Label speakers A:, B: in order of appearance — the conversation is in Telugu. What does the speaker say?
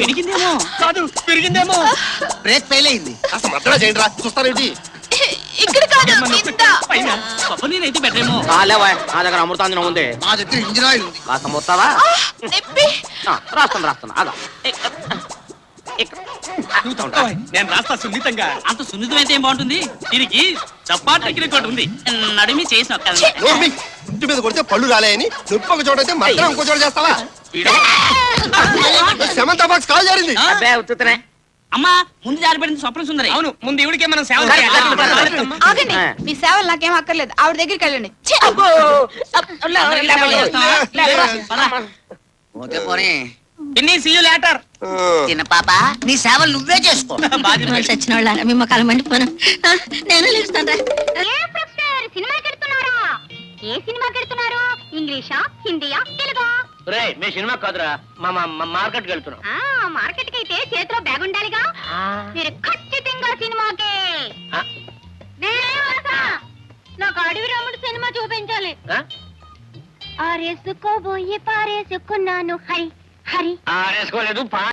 A: పెరిగిందేమో
B: కాదు పెరిగిందేమో.
C: బ్రేక్ ఫెయిల్ అయింది.
B: అసలు మద్దరా చేయండి రా, చూస్తారేంటి?
D: ఇక్కడ కాదు
A: నేనైతే బెటరేమో.
E: నా దగ్గర అమృతాంజనం ఉంది.
C: మా దగ్గర ఇంజిన్ ఆయిల్ ఉంది.
E: కాస్త మొత్తావా? రాస్తాను ఆగా.
B: నేను రాస్తా సున్నితంగా.
A: అంత సున్నితమైతే ఏం బాగుంటుంది. దీనికి చప్పాటి రికార్డు ఉంది. నడిమి చేసిన
B: నోర్మి, ఇంటి మీద కొడితే పళ్ళు రాలేయని నొప్పి ఒక చోట అయితే మద్దరం ఇంకో చోట చేస్తావా? సెమంతా బాక్స్ కాల్ జారింది.
E: అబ్బే ఉత్తుతనే.
A: అమ్మా ముందు జారిపడింది స్వప్న సుందరి.
B: అవును, ముందు ఇవిడికే మనం సేవ
D: ఆగండి. మీ సేవలు నాకేం అక్కర్లేదు. ఆవిడ దగ్గరికి వెళ్ళండి.
C: పోతే పోనీ.
D: చిన్న పాప నీ సేవలు నువ్వే చేసుకో. చచ్చిన వాళ్ళ మీ మొక్కలు మండిపోను. నేను లేస్తాను.
F: ఏ సినిమాకి వెళ్తున్నారు? ఇంగ్లీషా, హిందీయా, తెలుగా?
E: మీ సినిమా కాదురా, మార్కెట్కి వెళ్తున్నాం.
F: మార్కెట్ కి అయితే చేతిలో బ్యాగ్ ఉండాలిగా. మీరు ఖచ్చితంగా సినిమాకే. నాకు అడవి రాముడు సినిమా చూపించాలి. ఆరేసుకోబోయి పారేసుకున్నాను హరి హరి.
E: ఆరేసుకోలేదు.